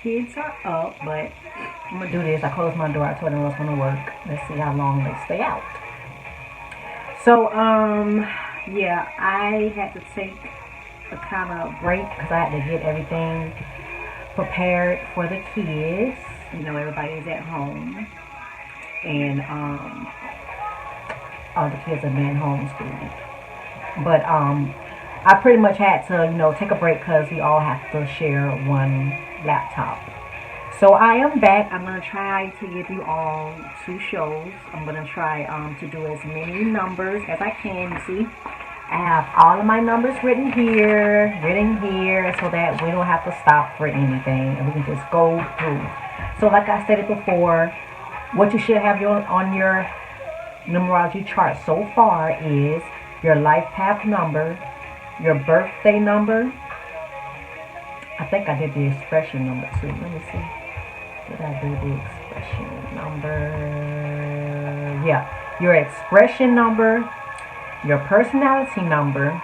kids are up, but I'm gonna do this. I closed my door. I told them I was gonna work. Let's see how long they stay out. So, yeah, I had to take a kind of break because I had to get everything prepared for the kids. You know, everybody's at home, and all the kids are being homeschooled. But I pretty much had to, take a break because we all have to share one laptop. So I am back. I'm going to try to give you all 2 shows. I'm going to try to do as many numbers as I can. You see, I have all of my numbers written here, so that we don't have to stop for anything and we can just go through. So like I said it before, what you should have on your numerology chart so far is your life path number, your birthday number. I think I did the expression number too. Let me see. Did I do the expression number? Yeah. Your expression number, your personality number,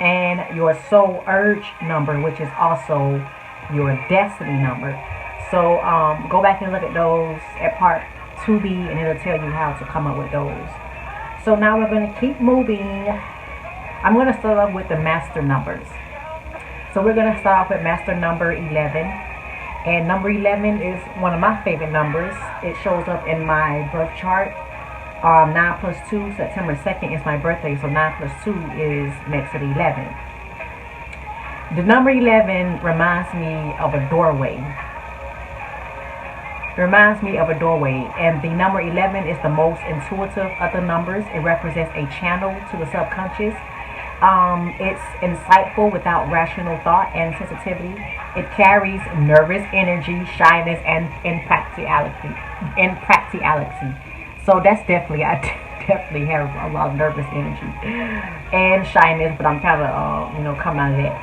and your soul urge number, which is also your destiny number. So go back and look at those at part 2B, and it'll tell you how to come up with those. So now we're going to keep moving. I'm going to start off with the master numbers. So we're going to start off with master number 11. And number 11 is one of my favorite numbers. It shows up in my birth chart. 9 plus 2, September 2nd is my birthday. So 9 plus 2 is makes it 11. The number 11 reminds me of a doorway. And the number 11 is the most intuitive of the numbers. It represents a channel to the subconscious. It's insightful without rational thought and sensitivity. It carries nervous energy, shyness, and impracticality. So that's definitely, I definitely have a lot of nervous energy and shyness, but I'm kind of, coming out of that.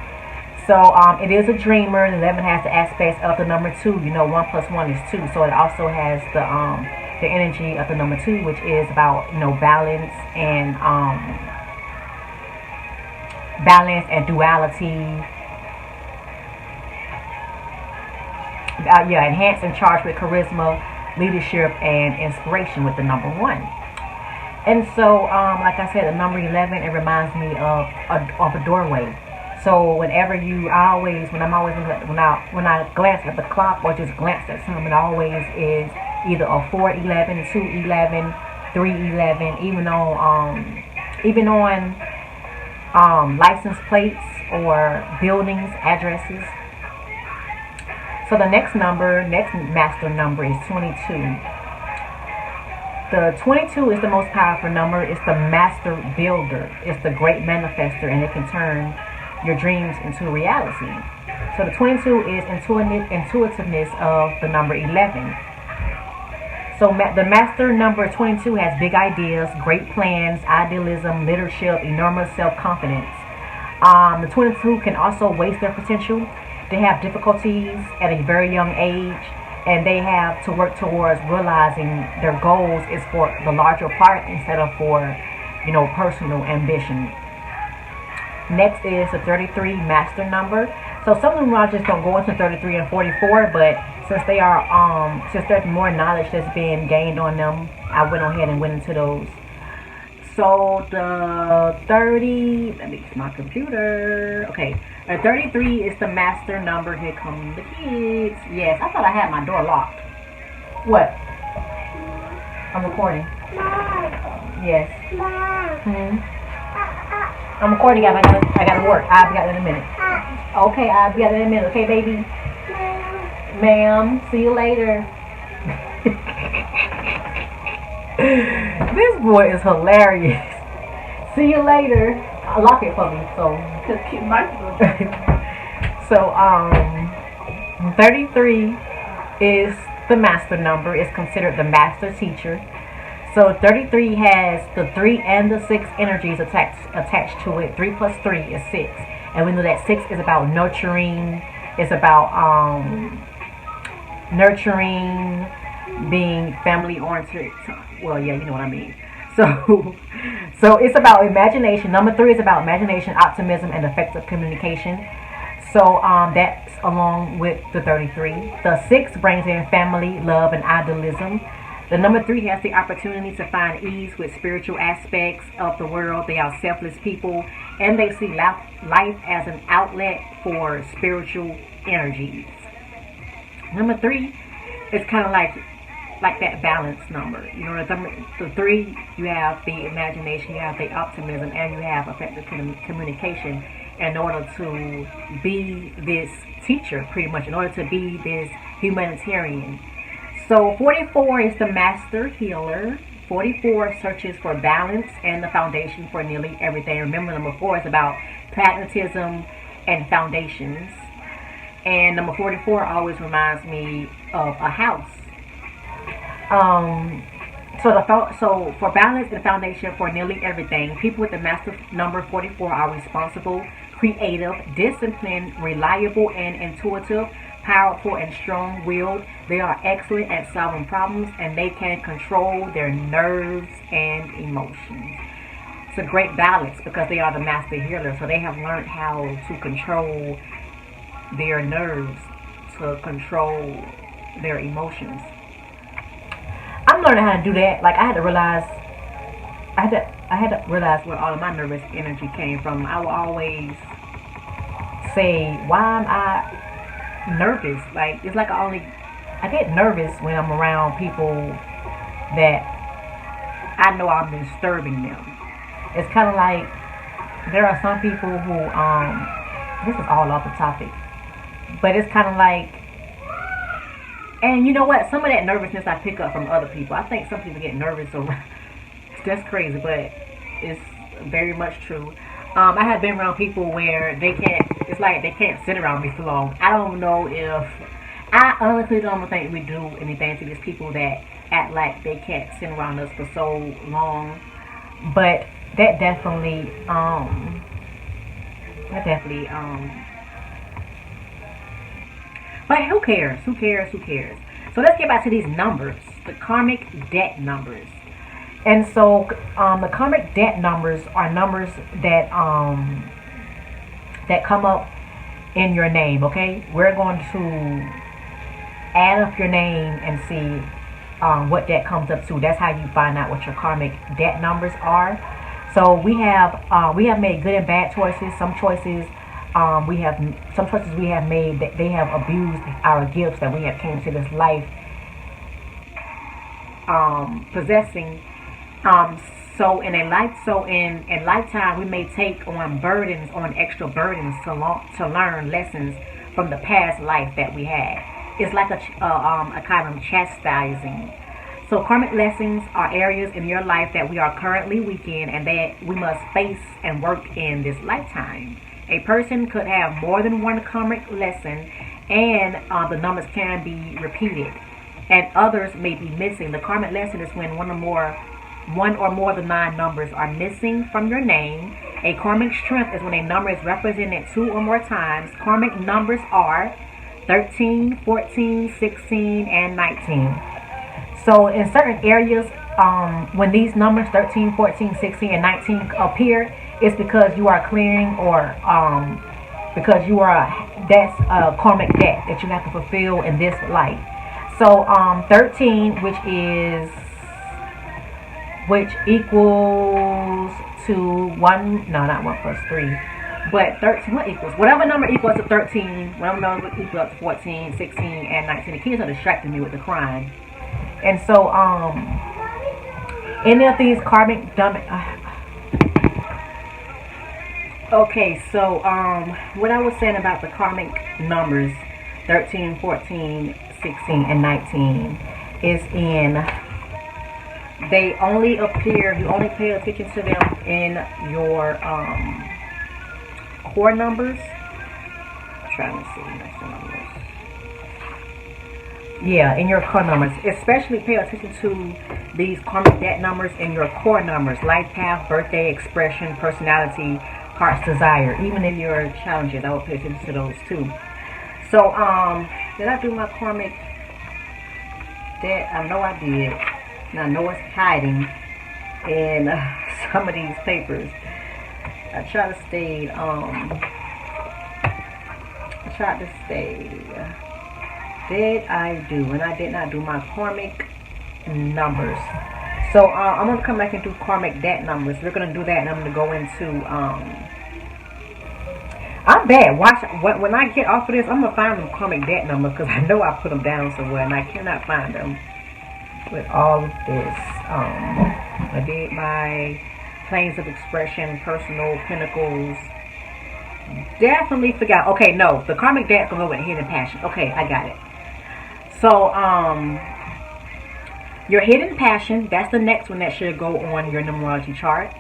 So it is a dreamer. The 11 has the aspects of the number 2. 1 plus 1 is 2. So it also has the energy of the number 2, which is about balance and duality. Enhanced and charged with charisma, leadership, and inspiration with the number 1. And so, like I said, the number 11, it reminds me of a doorway. So whenever when I glance at the clock or just glance at something, it always is either a 411, 211, 311, even on license plates or buildings, addresses. So the next master number is 22. The 22 is the most powerful number. It's the master builder. It's the great manifester, and it can turn your dreams into reality. So the 22 is intuitiveness of the number 11. So the master number 22 has big ideas, great plans, idealism, leadership, enormous self-confidence. The 22 can also waste their potential. They have difficulties at a very young age, and they have to work towards realizing their goals is for the larger part instead of for, personal ambition. Next is the 33 master number. So some numerologists don't go into 33 and 44, but since there's more knowledge that's being gained on them, I went ahead and went into those. So the 30, let me get my computer. Okay, the 33 is the master number. Here come the kids. Yes, I thought I had my door locked. What? I'm recording. Yes. I'm recording. I gotta work. I'll be out in a minute. Okay, I'll be out in a minute. Okay, baby. Ma'am. See you later. This boy is hilarious. See you later. Lock it for me. So 33 is the master number. It's considered the master teacher. So 33 has the 3 and the 6 energies attached to it. 3 plus 3 is 6. And we know that 6 is about nurturing. It's about nurturing, being family oriented. Well, yeah, you know what I mean. So it's about imagination. Number 3 is about imagination, optimism, and effective communication. So that's along with the 33. The 6 brings in family, love, and idealism. The number 3 has the opportunity to find ease with spiritual aspects of the world. They are selfless people, and they see life as an outlet for spiritual energies. Number 3 is kind of like that balance number. You know, the 3, you have the imagination, you have the optimism, and you have effective communication in order to be this teacher, pretty much, in order to be this humanitarian. So 44 is the master healer. 44 searches for balance and the foundation for nearly everything. Remember, number 4 is about pragmatism and foundations. And number 44 always reminds me of a house. So for balance and foundation for nearly everything, people with the master number 44 are responsible, creative, disciplined, reliable, and intuitive, powerful, and strong-willed. They are excellent at solving problems, and they can control their nerves and emotions. It's a great balance because they are the master healer, so they have learned how to control their nerves, to control their emotions. I'm learning how to do that. Like, I had to realize where all of my nervous energy came from. I will always say, why am I nervous? Like, it's like I get nervous when I'm around people that I know I'm disturbing them. It's kind of like, there are some people who, this is all off the topic, but it's kind of like, and you know what? Some of that nervousness I pick up from other people. I think some people get nervous around. That's crazy, but it's very much true. I have been around people where they can't. It's like they can't sit around me for long. I don't know if. I honestly don't think we do anything to these people that act like they can't sit around us for so long. But that definitely. But who cares? Who cares? Who cares? So let's get back to these numbers, the karmic debt numbers. And so the karmic debt numbers are numbers that that come up in your name. Okay, we're going to add up your name and see what that comes up to. That's how you find out what your karmic debt numbers are. So we have made good and bad choices. Some choices we have made that they have abused our gifts that we have came to this life possessing. So in lifetime we may take on extra burdens to learn lessons from the past life that we had. It's like a kind of chastising. So karmic lessons are areas in your life that we are currently weak in and that we must face and work in this lifetime. A person could have more than one karmic lesson, and the numbers can be repeated, and others may be missing. The karmic lesson is when one or more of the 9 numbers are missing from your name. A karmic strength is when a number is represented 2 or more times. Karmic numbers are 13, 14, 16, and 19. So in certain areas, when these numbers 13, 14, 16, and 19 appear, it's because you are clearing or because that's a karmic debt that you have to fulfill in this life. So 13, which equals to 1, no, not 1 plus 3, but 13, what equals? Whatever number equals to 13, whatever number equals to 14, 16, and 19. The kids are distracting me with the crying. And so, any of these karmic okay, so what I was saying about the karmic numbers 13, 14, 16, and 19 is they only appear, you only pay attention to them in your core numbers. I'm trying to see next numbers. Yeah, in your core numbers. Especially pay attention to these karmic debt numbers in your core numbers. Life path, birthday, expression, personality, heart's desire. Even in your challenges, I will pay attention to those too. So, did I do my karmic debt? I know I did. And I know it's hiding in some of these papers. I try to stay chart to stay? Did I do? And I did not do my karmic numbers. So I'm going to come back and do karmic debt numbers. We're going to do that, and I'm going to go into... I'm bad. Watch, when I get off of this, I'm going to find them karmic debt numbers, because I know I put them down somewhere, and I cannot find them with all of this. I did my planes of expression, personal, pinnacles. Definitely forgot. Okay, no. The karmic debt can go with hidden passion. Okay, I got it. So, your hidden passion, that's the next one that should go on your numerology chart.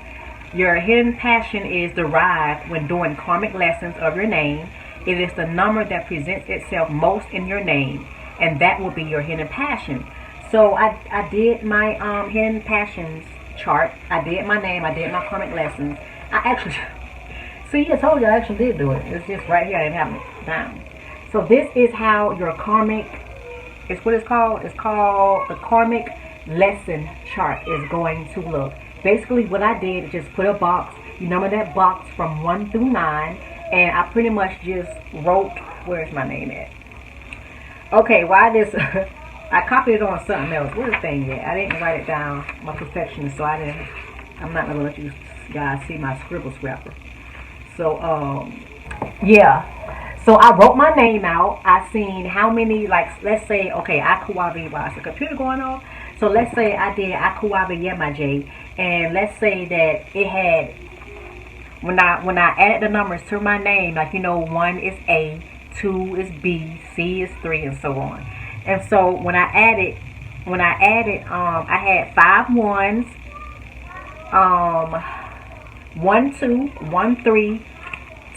Your hidden passion is derived when doing karmic lessons of your name. It is the number that presents itself most in your name, and that will be your hidden passion. So I did my hidden passions chart. I did my name. I did my karmic lessons. I actually, see, I told you I actually did do it. It's just right here. I didn't have it down. So this is how your karmic, it's what it's called. It's called the karmic lesson chart is going to look. Basically what I did is just put a box. You number that box from 1 through 9. And I pretty much just wrote, where's my name at? Okay, why this... I copied it on something else. Where's the thing at? I didn't write it down. My perfectionist, so I'm not gonna let you guys see my scribble scrapper. So yeah. So I wrote my name out. I seen how many, like, let's say, okay, Akuabi, why is the computer going off? So let's say I did Akuabi Yemaje, and let's say that it had, when I added the numbers to my name, like, you know, 1 is A, 2 is B, C is 3, and so on. And so when I added, I had 5 ones, 1 2, 1 3,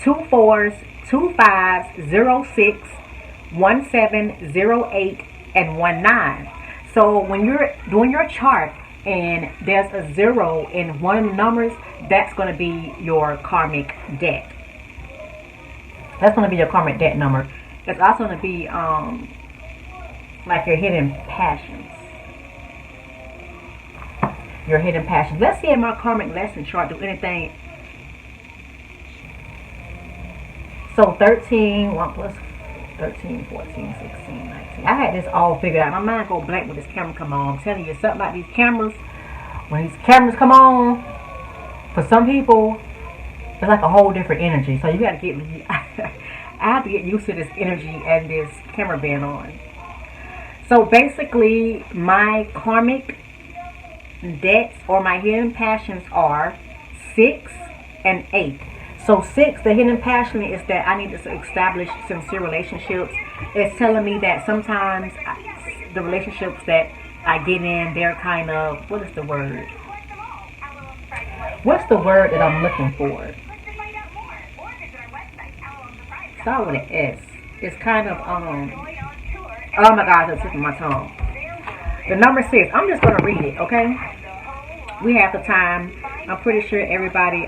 2 4s, 2 5s, 0 6, 1 7, 0 8, and 1 9. So when you're doing your chart and there's a 0 in one of the numbers, that's going to be your karmic debt. That's going to be your karmic debt number. It's also going to be like your hidden passions. Your hidden passions. Let's see if my karmic lesson chart do anything. So 13, 1 plus 13, 14, 16, 19. I had this all figured out. My mind go blank when this camera come on. I'm telling you something about these cameras. When these cameras come on, for some people, it's like a whole different energy. So you got to get, I have to get used to this energy and this camera being on. So basically, my karmic debts or my hidden passions are 6 and 8. So 6, the hidden passion is that I need to establish sincere relationships. It's telling me that sometimes the relationships that I get in, they're kind of, what is the word? What's the word that I'm looking for? Start with an S. It's kind of, oh my God, that's slipping my tongue. The number 6, I'm just going to read it, okay? We have the time. I'm pretty sure everybody,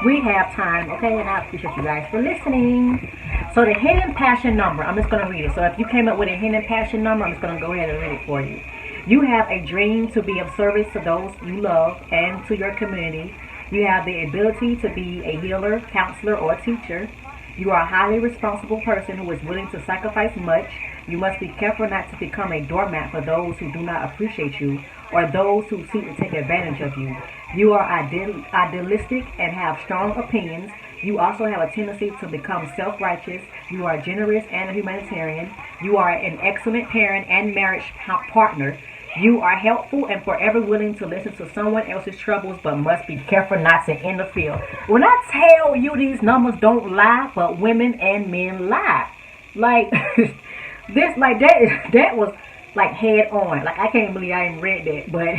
we have time, okay? And I appreciate you guys for listening. So the hidden passion number, I'm just going to read it. So if you came up with a hidden passion number, I'm just going to go ahead and read it for you. You have a dream to be of service to those you love and to your community. You have the ability to be a healer, counselor, or teacher. You are a highly responsible person who is willing to sacrifice much. You must be careful not to become a doormat for those who do not appreciate you or those who seek to take advantage of you. You are idealistic and have strong opinions. You also have a tendency to become self-righteous. You are generous and a humanitarian. You are an excellent parent and marriage partner. You are helpful and forever willing to listen to someone else's troubles, but must be careful not to interfere. When I tell you these numbers don't lie, but women and men lie. Like, this, like, that was, like, head on. Like, I can't believe I even read that, but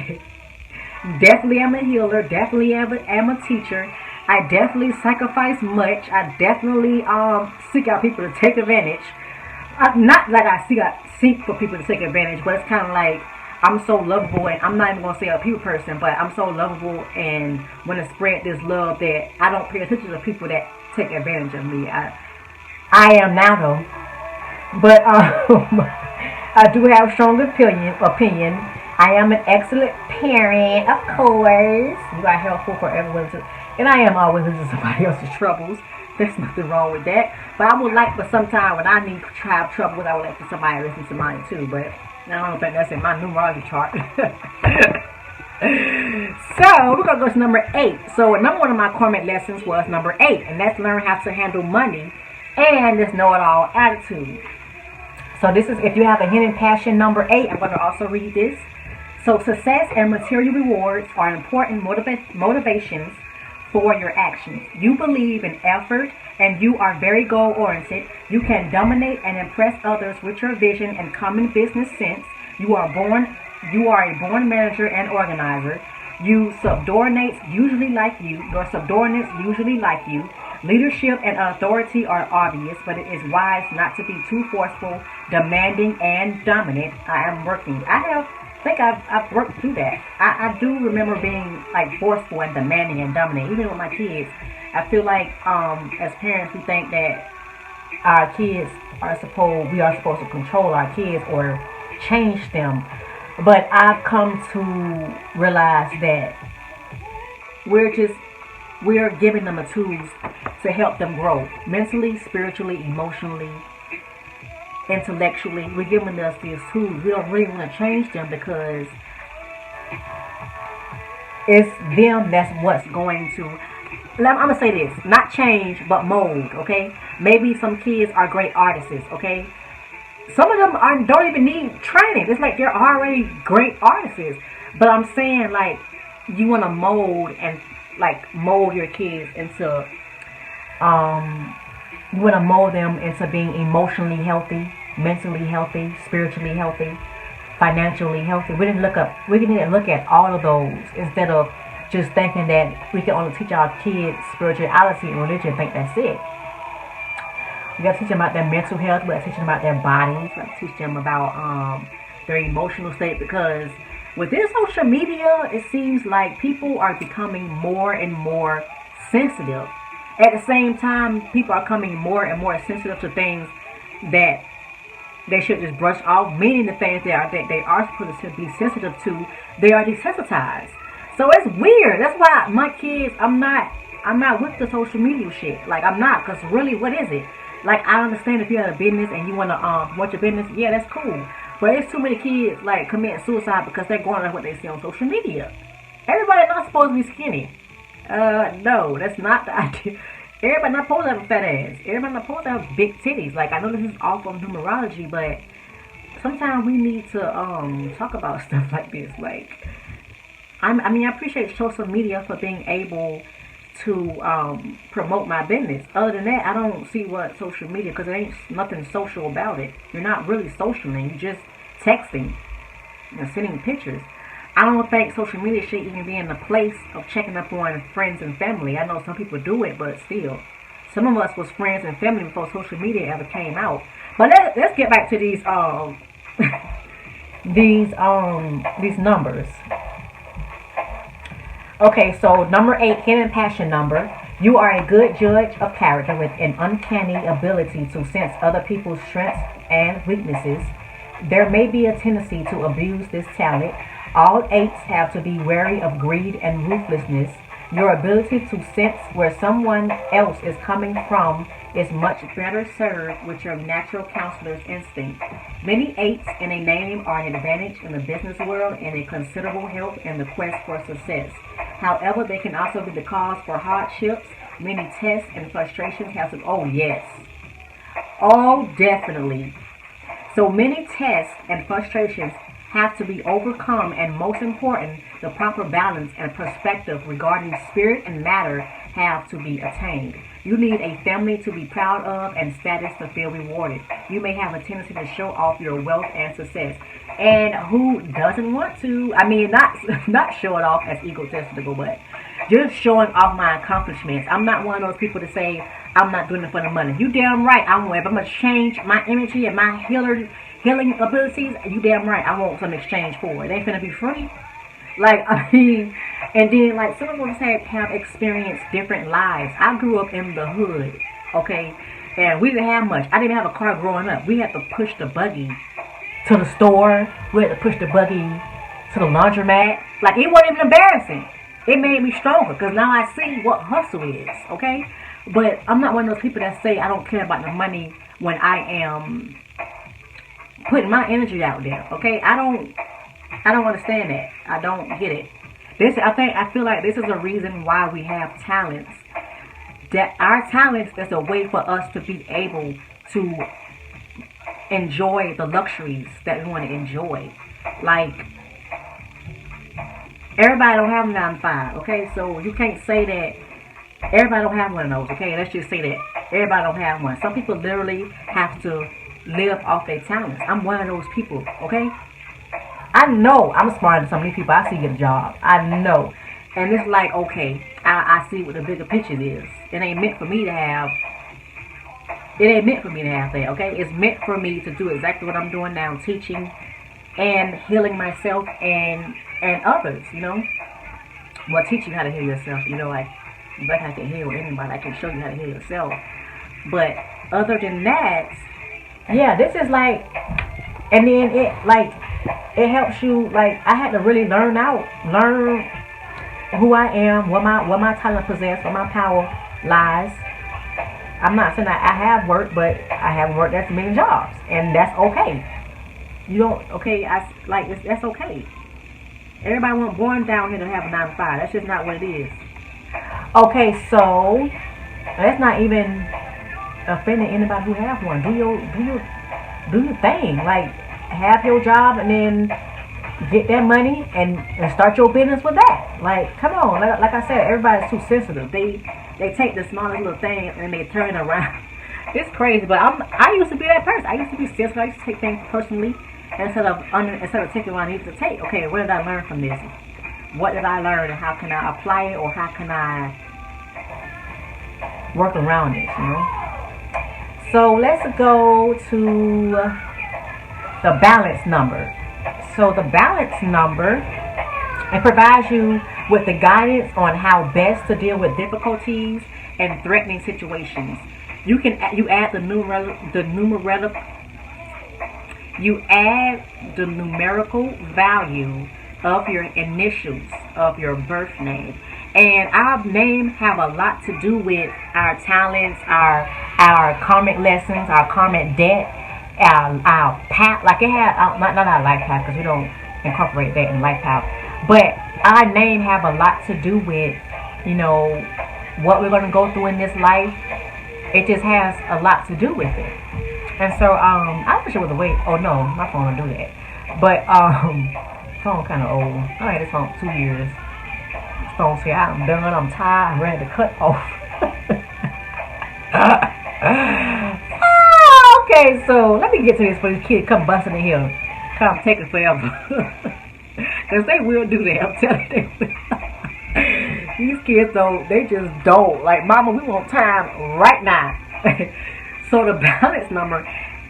definitely am a healer, definitely am a teacher. I definitely sacrifice much. I definitely seek out people to take advantage. Not like I seek for people to take advantage, but it's kind of like, I'm so lovable, and I'm not even going to say a people person, but I'm so lovable and want to spread this love that I don't pay attention to people that take advantage of me. I am now, though. But I do have strong opinion. I am an excellent parent, of course. You are helpful for everyone. And I am always losing somebody else's troubles. There's nothing wrong with that. But I would like for some time when I need to have troubles, I would like for somebody to listen to mine too. But I don't think that's in my numerology chart. So we're gonna go to number 8. So number one of my karmic lessons was number 8, and that's learn how to handle money and this know-it-all attitude. So this is if you have a hidden passion, number 8. I'm gonna also read this. So success and material rewards are important motivations for your actions. You believe in effort and you are very goal-oriented. You can dominate and impress others with your vision and common business sense. You are a born manager and organizer. Your subordinates usually like you. Leadership and authority are obvious, but it is wise not to be too forceful, demanding, and dominant. I am working. I think I've worked through that. I do remember being like forceful and demanding and dominant, even with my kids. I feel like as parents we think that our kids we are supposed to control our kids or change them. But I've come to realize that we're giving them the tools to help them grow mentally, spiritually, emotionally, intellectually. We're giving us these tools. We don't really want to change them because it's them that's what's going to, I'm going to say this, not change, but mold, okay? Maybe some kids are great artists, okay? Some of them don't even need training. It's like they're already great artists. But I'm saying, like, you want to mold your kids into, you want to mold them into being emotionally healthy, mentally healthy, spiritually healthy, financially healthy. We need to look at all of those instead of just thinking that we can only teach our kids spirituality and religion and think that's it. We got to teach them about their mental health. We got to teach them about their bodies. We got to teach them about their emotional state, because within social media, it seems like people are becoming more and more sensitive. At the same time, people are becoming more and more sensitive to things that they should just brush off, meaning the things that they are supposed to be sensitive to, they are desensitized. So it's weird. That's why my kids, I'm not with the social media shit. Like, I'm not, because really, what is it? Like, I understand if you have a business and you want to promote your business, yeah, that's cool. But there's too many kids, like, committing suicide because they're going on what they see on social media. Everybody's not supposed to be skinny. No, that's not the idea. Everybody not supposed to have a fat ass. Everybody not supposed to have big titties. Like, I know this is all from numerology, but sometimes we need to talk about stuff like this. Like, I mean, I appreciate social media for being able to promote my business. Other than that, I don't see what social media, because there ain't nothing social about it. You're not really socialing. You're just texting and sending pictures. I don't think social media should even be in the place of checking up on friends and family. I know some people do it, but still, some of us was friends and family before social media ever came out. But let's get back to these these numbers. Okay, so number 8, hidden passion number. You are a good judge of character with an uncanny ability to sense other people's strengths and weaknesses. There may be a tendency to abuse this talent. All 8s have to be wary of greed and ruthlessness. Your ability to sense where someone else is coming from is much better served with your natural counselor's instinct. Many 8s in a name are an advantage in the business world and a considerable help in the quest for success. However, they can also be the cause for hardships. Many tests and frustrations have to... Oh, yes. Oh, definitely. So many tests and frustrations have to be overcome, and most important, the proper balance and perspective regarding spirit and matter have to be attained. You need a family to be proud of and status to feel rewarded. You may have a tendency to show off your wealth and success. And who doesn't want to? I mean, not show it off as egotistical, but just showing off my accomplishments. I'm not one of those people to say, I'm not doing it for the money. You damn right. If I'm going to change my energy and my healing abilities, you damn right. I want some exchange for it. It ain't finna be free. Like, I mean, and then, like, some of us have experienced different lives. I grew up in the hood, okay? And we didn't have much. I didn't have a car growing up. We had to push the buggy to the store. We had to push the buggy to the laundromat. Like, it wasn't even embarrassing. It made me stronger because now I see what hustle is, okay? But I'm not one of those people that say I don't care about the money when I am putting my energy out there, okay? I don't understand that. I don't get it. I feel like this is a reason why we have talents. That our talents is a way for us to be able to enjoy the luxuries that we want to enjoy. Like, everybody don't have a 9 to 5, okay? So you can't say that everybody don't have one of those, okay? Let's just say that everybody don't have one. Some people literally have to live off their talents. I'm one of those people, okay? I know I'm smarter than some of these people I see get a job. I know. And it's like, okay, I see what the bigger picture is. It ain't meant for me to have that, okay? It's meant for me to do exactly what I'm doing now, teaching and healing myself and others, you know? Well, teach you how to heal yourself, you know, like, but I can heal anybody. I can show you how to heal yourself. But other than that, yeah, this is like, and then it helps you, like, I had to really learn who I am, what my talent possess, where my power lies. I'm not saying that I have worked, but I haven't worked as many jobs, and that's okay. You don't, okay, that's okay. Everybody wasn't born down here to have a 9 to 5. That's just not what it is. Okay, so that's not even offending anybody who have one. Do your thing. Like, have your job and then get that money and start your business with that. Like, come on. Like I said, everybody's too sensitive. They take the smallest little thing and they turn it around. It's crazy, but I used to be that person. I used to be sensitive. I used to take things personally instead of taking what I needed to take. Okay, what did I learn from this? What did I learn, and how can I apply it, or how can I work around it, you know? So let's go to the balance number. So the balance number, it provides you with the guidance on how best to deal with difficulties and threatening situations. You add the numerical value of your initials of your birth name. And our name have a lot to do with our talents, our karmic lessons, our karmic debt, our path. Like it had not our life path, because we don't incorporate that in life path. But our name have a lot to do with, you know, what we're going to go through in this life. It just has a lot to do with it. And so I wish it was a way. Oh no, my phone don't do that. But phone kind of old. I had this phone 2 years. This phone said I'm done. I'm tired. I'm ready to cut off. Okay, so let me get to this for these kids come busting in here. Come taking forever. Because they will do that. I'm telling you. These kids don't. They just don't. Like, Mama, we want time right now. So the balance number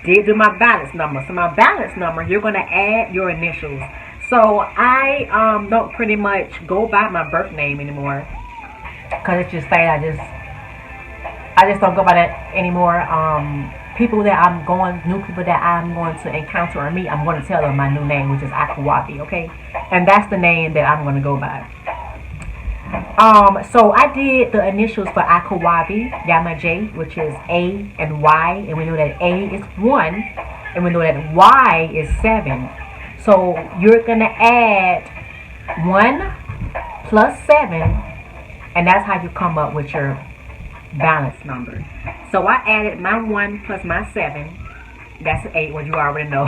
did do my balance number. So my balance number, you're going to add your initials. So I don't pretty much go by my birth name anymore, because it's just saying I just don't go by that anymore. People that new people that I'm going to encounter or meet, I'm going to tell them my new name, which is Akawabi, okay? And that's the name that I'm going to go by. So I did the initials for Akawabi Yama J, which is A and Y, and we know that A is 1, and we know that Y is 7. So you're gonna add 1 plus 7, and that's how you come up with your balance number. So I added my 1 plus my 7. That's 8, what you already know.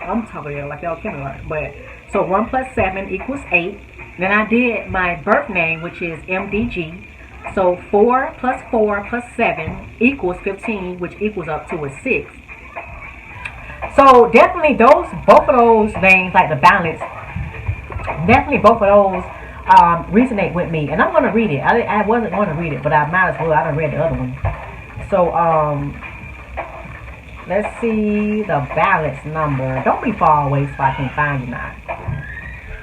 I'm talking like y'all kindergarten, but so 1 plus 7 equals 8. Then I did my birth name, which is MDG. So 4 plus 4 plus 7 equals 15, which equals up to a 6. So definitely both of those names, like the balance, definitely both of those resonate with me. And I'm going to read it. I wasn't going to read it, but I might as well. I done read the other one. So let's see the balance number. Don't be far away so I can find you now.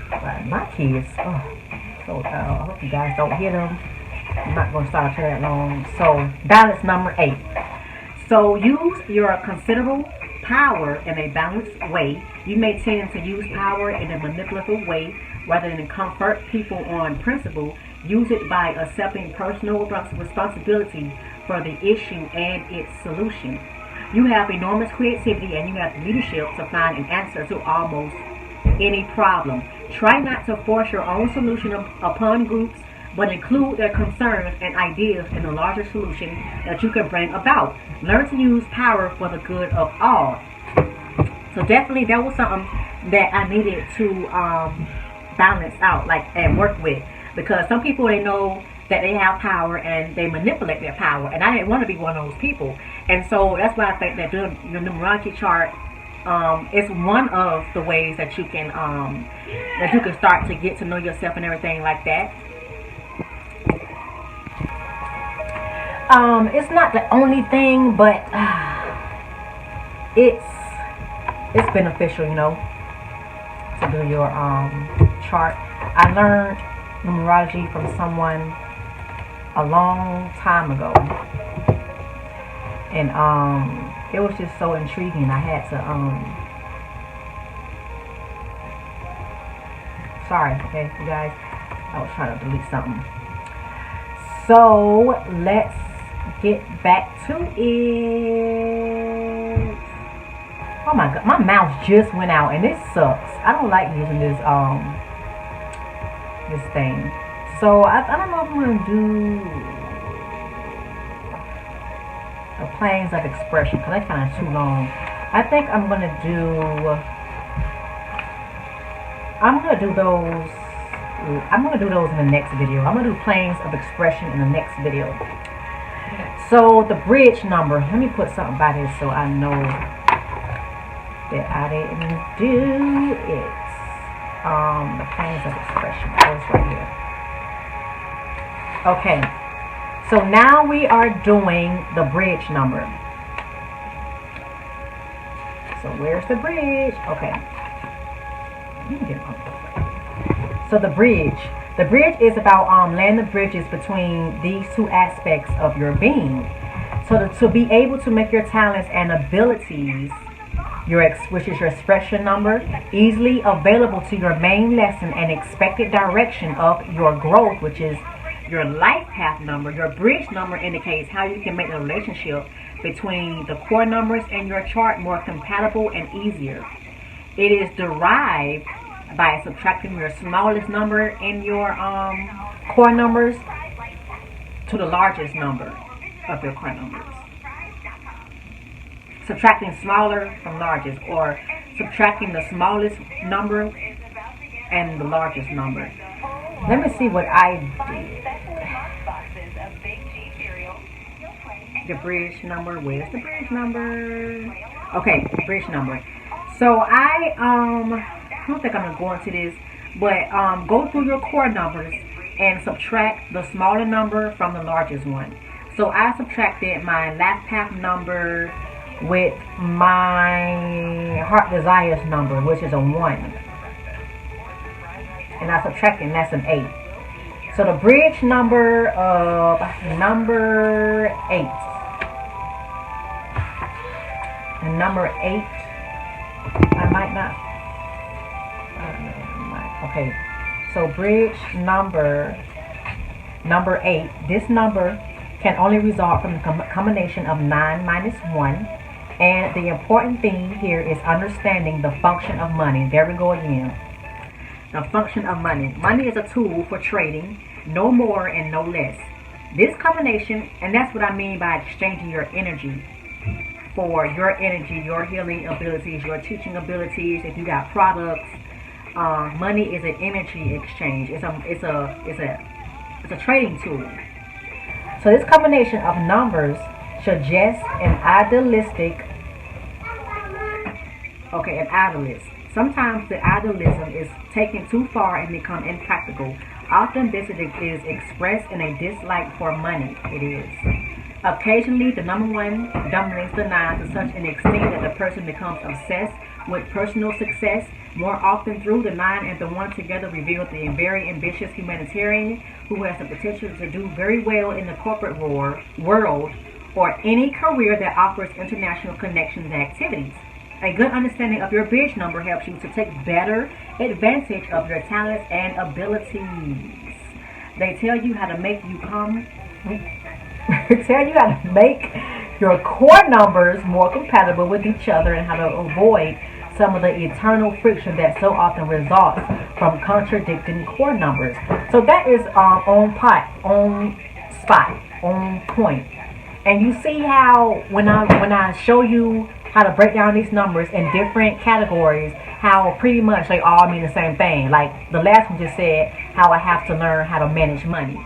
But my kids, so I hope you guys don't hear them. I'm not going to start that long. So balance number 8. So use your considerable power in a balanced way. You may tend to use power in a manipulative way rather than comfort people on principle. Use it by accepting personal responsibility for the issue and its solution. You have enormous creativity and you have leadership to find an answer to almost any problem. Try not to force your own solution upon groups, but include their concerns and ideas in the larger solution that you can bring about. Learn to use power for the good of all. So definitely that was something that I needed to balance out, like, and work with, because some people, they know that they have power and they manipulate their power, and I didn't want to be one of those people. And so that's why I think that your numerology chart is one of the ways that you can start to get to know yourself and everything like that. It's not the only thing, but it's beneficial, to do your chart. I learned numerology from someone a long time ago, and it was just so intriguing. I had to sorry, okay, you guys, I was trying to delete something. So let's get back to it. Oh my god, my mouse just went out and it sucks. I don't like using this thing. So I don't know if I'm gonna do the planes of expression because that's kind of too long. I think I'm gonna do those. I'm gonna do those in the next video. I'm gonna do planes of expression in the next video. So the bridge number. Let me put something by this so I know that I didn't do it. The planes of expression. That's right here. Okay. So now we are doing the bridge number. So where's the bridge? Okay. You can get it on. So the bridge. The bridge is about laying the bridges between these two aspects of your being. So to be able to make your talents and abilities, which is your expression number, easily available to your main lesson and expected direction of your growth, which is your life path number. Your bridge number indicates how you can make the relationship between the core numbers in your chart more compatible and easier. It is derived by subtracting your smallest number in your core numbers to the largest number of your core numbers. Subtracting smaller from largest, or subtracting the smallest number and the largest number. Let me see what I did. The bridge number. Where's the bridge number? Okay, bridge number. So I don't think I'm going to go into this, but go through your core numbers and subtract the smaller number from the largest one. So I subtracted my life path number with my heart desires number, which is a 1. And I subtracted, and that's an 8. So the bridge number of number 8. And number 8, I might not. Okay, so bridge number 8, this number can only result from the combination of 9 minus 1. And the important thing here is understanding the function of money. There we go again. The function of money. Money is a tool for trading, no more and no less. This combination, and that's what I mean by exchanging your energy for your energy, your healing abilities, your teaching abilities. If you got products, money is an energy exchange. It's a trading tool. So this combination of numbers suggests an idealist. Sometimes the idealism is taken too far and become impractical. Often this is expressed in a dislike for money. It is. Occasionally, the number 1 dominates the 9 to such an extent that the person becomes obsessed with personal success. More often through, the 9 and the 1 together reveal the very ambitious humanitarian who has the potential to do very well in the corporate world or any career that offers international connections and activities. A good understanding of your bridge number helps you to take better advantage of your talents and abilities. They tell you how to make you come. They tell you how to make your core numbers more compatible with each other and how to avoid some of the eternal friction that so often results from contradicting core numbers. So that is on spot, on point. And you see how when I show you how to break down these numbers in different categories, how pretty much they all mean the same thing. Like the last one just said, how I have to learn how to manage money.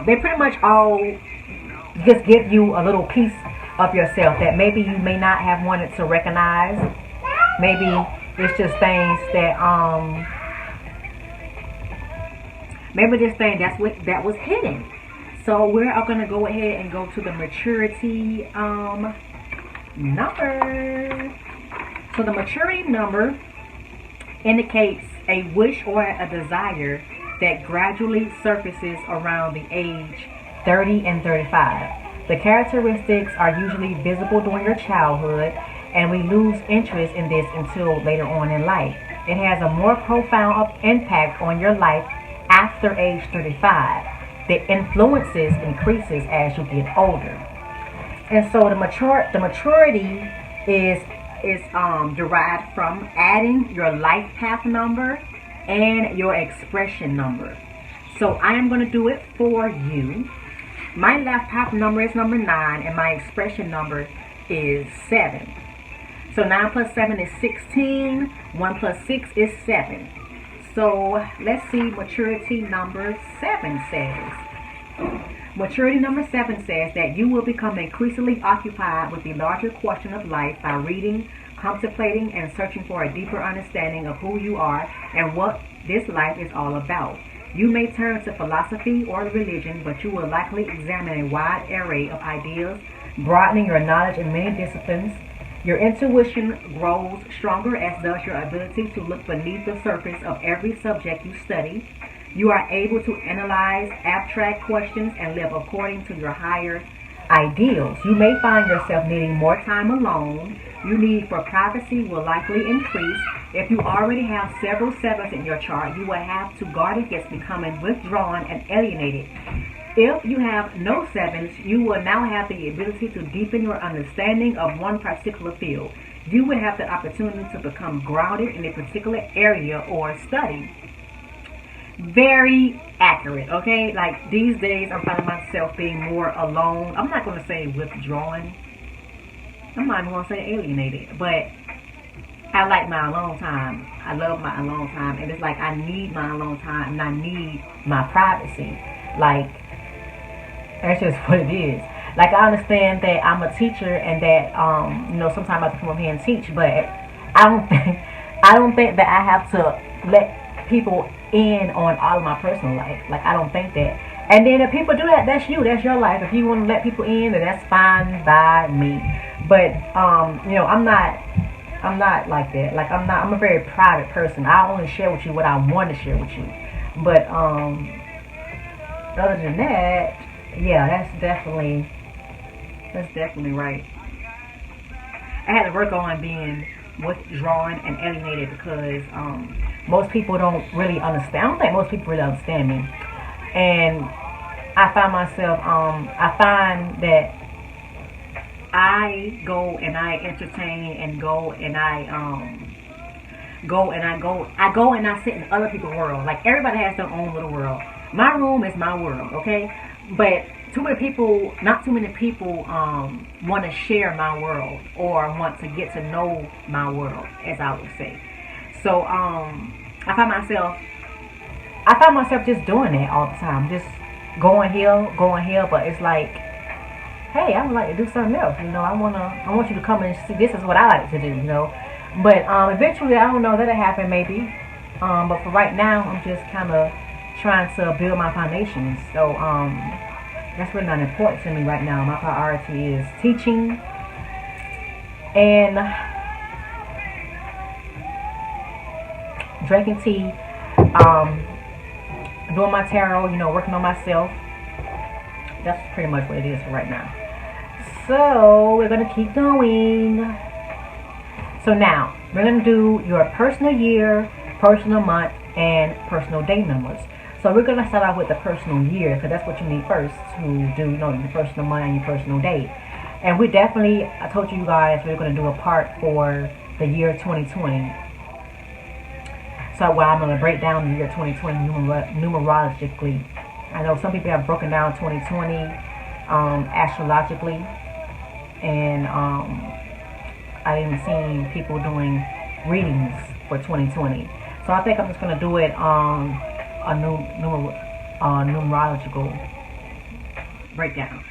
They pretty much all just give you a little piece of yourself that maybe you may not have wanted to recognize. Maybe it's just things that maybe this thing that was hidden. So we're going to go ahead and go to the maturity number. So the maturity number indicates a wish or a desire that gradually surfaces around the age 30 and 35. The characteristics are usually visible during your childhood, and we lose interest in this until later on in life. It has a more profound impact on your life after age 35. The influences increases as you get older. And so the maturity is derived from adding your life path number and your expression number. So I am going to do it for you. My life path number is number 9 and my expression number is 7. So 9 plus 7 is 16. 1 plus 6 is 7. So let's see maturity number 7 says. Maturity number 7 says that you will become increasingly occupied with the larger question of life by reading, contemplating, and searching for a deeper understanding of who you are and what this life is all about. You may turn to philosophy or religion, but you will likely examine a wide array of ideas, broadening your knowledge in many disciplines. Your intuition grows stronger, as does your ability to look beneath the surface of every subject you study. You are able to analyze abstract questions and live according to your higher ideals. You may find yourself needing more time alone. Your need for privacy will likely increase. If you already have several sevens in your chart, you will have to guard against becoming withdrawn and alienated. If you have no sevens, you will now have the ability to deepen your understanding of one particular field. You will have the opportunity to become grounded in a particular area or study. Very accurate, okay? Like these days, I'm finding myself being more alone. I'm not going to say withdrawn. I'm not even going to say alienated, but I like my alone time. I love my alone time, and it's like I need my alone time, and I need my privacy. Like that's just what it is. Like I understand that I'm a teacher, and that sometimes I have to come up here and teach, but I don't think that I have to let people in on all of my personal life. Like I don't think that. And then if people do that, that's you. That's your life. If you want to let people in, then that's fine by me. But I'm not like that. Like I'm a very private person. I only share with you what I want to share with you. But other than that, yeah, that's definitely right. I had to work on being withdrawn and alienated because most people don't really understand. I don't think most people really understand me. And I find myself, I find that I go and I entertain and go and I sit in other people's world. Like everybody has their own little world. My room is my world, okay? But not too many people want to share my world or want to get to know my world, as I would say. So I find myself just doing that all the time, just going here, but it's like, hey, I would like to do something else. I want you to come and see. This is what I like to do. But eventually, I don't know, that'll happen maybe. But for right now, I'm just kind of trying to build my foundations. So that's really not important to me right now. My priority is teaching and drinking tea, doing my tarot, working on myself. That's pretty much what it is for right now. So we're gonna keep going. So now we're going to do your personal year, personal month, and personal day numbers. So we're going to start off with the personal year because that's what you need first to do, your personal month and your personal day. And we definitely, I told you guys we're going to do a part for the year 2020. So I'm going to break down the year 2020 numerologically. I know some people have broken down 2020 astrologically, and I even seen people doing readings for 2020. So I think I'm just going to do it on a numerological breakdown.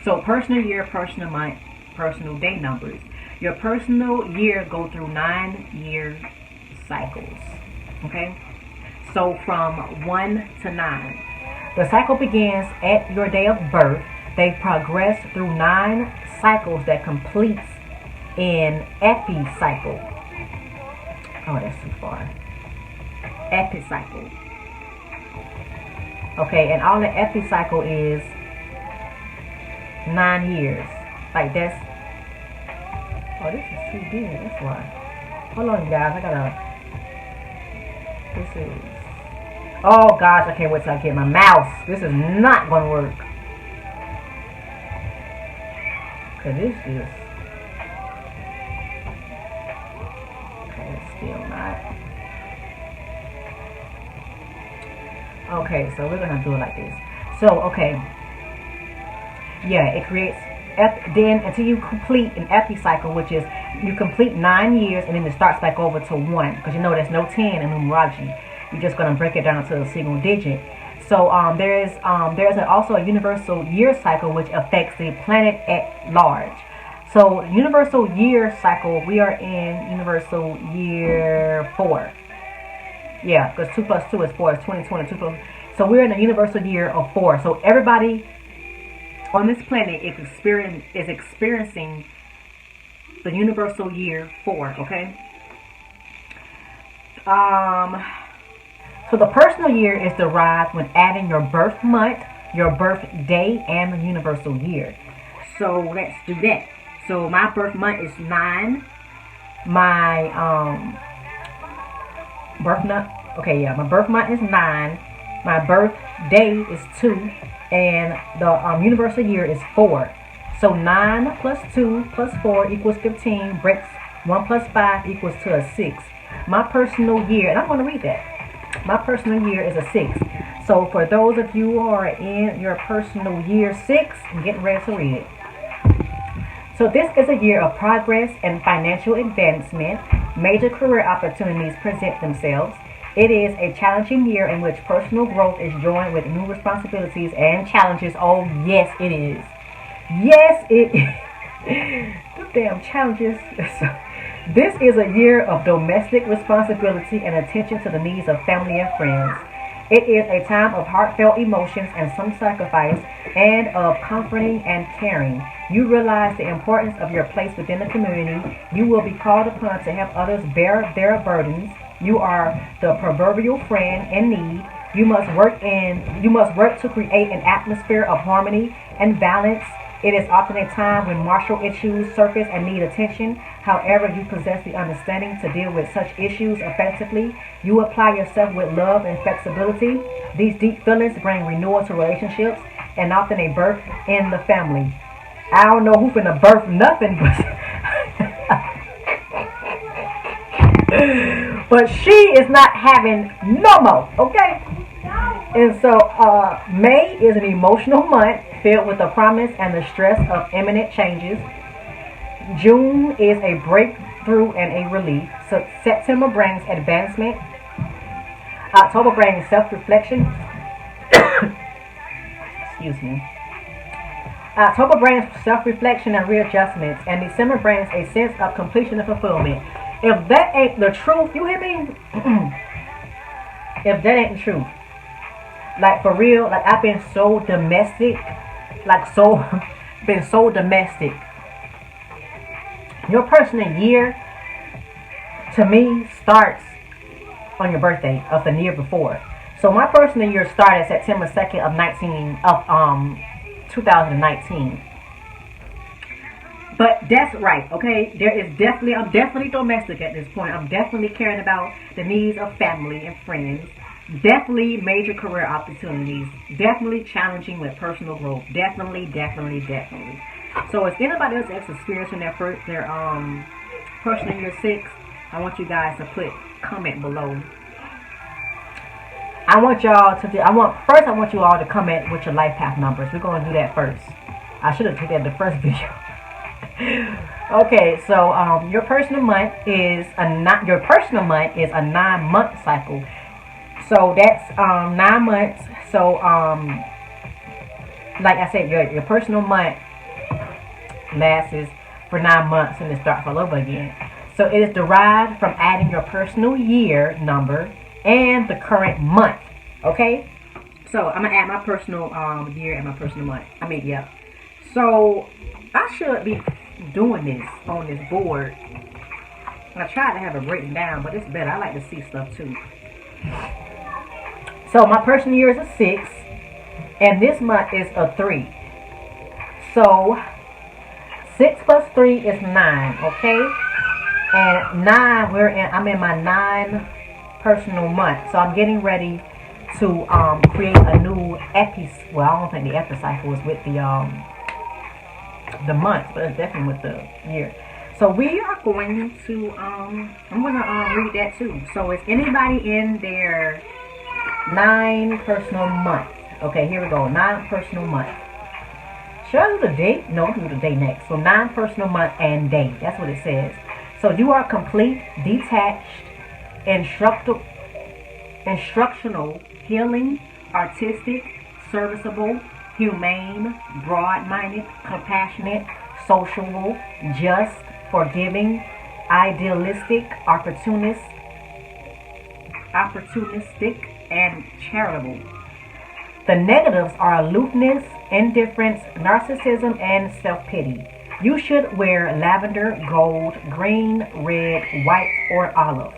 So personal year, personal month, personal day numbers. Your personal year go through 9-year cycles. Okay? So from 1 to 9. The cycle begins at your day of birth. They progress through 9 cycles that completes in epicycle. Oh, that's too far. Epicycle. Okay, and all the epicycle is 9 years. Like that's. Oh, this is too big. That's why. Hold on, guys. I gotta. This is. Oh gosh, I can't wait till I get my mouse. This is not gonna work. Cause this is. Okay, it's still not. Okay, so we're gonna do it like this. So okay. Yeah, it creates then until you complete an epicycle, which is you complete 9 years and then it starts back over to 1, because you know there's no 10 in numerology. You're just gonna break it down to a single digit. So there's also a universal year cycle which affects the planet at large. So universal year cycle, we are in universal year 4. Yeah, because 2 plus 2 is 4. It's 2020. 2 plus. So we're in the universal year of 4. So everybody on this planet is experiencing the universal year 4. Okay. So the personal year is derived when adding your birth month, your birth day, and the universal year. So let's do that. So my birth month is 9. My birth month. Okay, yeah, my birth month is 9. My birth day is 2, and the universal year is 4. So 9 plus 2 plus 4 equals 15. Breaks 1 plus 5 equals to a 6. My personal year, and I'm going to read that. My personal year is a 6. So for those of you who are in your personal year 6, I'm getting ready to read it. So this is a year of progress and financial advancement. Major career opportunities present themselves. It is a challenging year in which personal growth is joined with new responsibilities and challenges. Oh, yes, it is. Yes, it is. The damn challenges. This is a year of domestic responsibility and attention to the needs of family and friends. It is a time of heartfelt emotions and some sacrifice, and of comforting and caring. You realize the importance of your place within the community. You will be called upon to help others bear their burdens. You are the proverbial friend in need. You must work to create an atmosphere of harmony and balance. It is often a time when martial issues surface and need attention. However, you possess the understanding to deal with such issues effectively. You apply yourself with love and flexibility. These deep feelings bring renewal to relationships and often a birth in the family. I don't know who finna birth nothing, but she is not having no more, okay? And so May is an emotional month filled with the promise and the stress of imminent changes. June is a breakthrough and a relief. So September brings advancement. October brings self-reflection. Excuse me. October brings self-reflection and readjustments. And December brings a sense of completion and fulfillment. If that ain't the truth, you hear me? If that ain't the truth. Like for real, like I've been so domestic. Been so domestic. Your personal year, to me, starts on your birthday of the year before. So my personal year started September 2nd of 2019. But that's right, okay? I'm definitely domestic at this point. I'm definitely caring about the needs of family and friends. Definitely major career opportunities. Definitely challenging with personal growth. Definitely, definitely, definitely. So if anybody else has experiencing their personal year 6, I want you guys to put comment below. I want y'all to I want you all to comment with your life path numbers. We're gonna do that first. I should have did that in the first video. Okay, so your personal month is a 9-month cycle. So that's 9 months. So like I said, your personal month lasts for 9 months and it starts all over again. So it is derived from adding your personal year number and the current month. Okay, so I'm gonna add my personal year and my personal month. Yeah. So I should be doing this on this board. I tried to have it written down, but it's better. I like to see stuff too. So my personal year is a 6, and this month is a 3. So 6 plus 3 is 9. Okay, and 9. I'm in my 9 personal month, so I'm getting ready to create a new well, I don't think the epicycle is with the month, but it's definitely with the year. So we are going to I'm gonna read that too. So is anybody in their 9 personal month? Okay, here we go. 9 personal month. Should I do the date? No, I'll do the day next. So 9 personal month and day. That's what it says. So you are complete, detached, instructional, healing, artistic, serviceable, humane, broad-minded, compassionate, sociable, just, forgiving, idealistic, opportunistic, and charitable. The negatives are aloofness, indifference, narcissism, and self-pity. You should wear lavender, gold, green, red, white, or olive.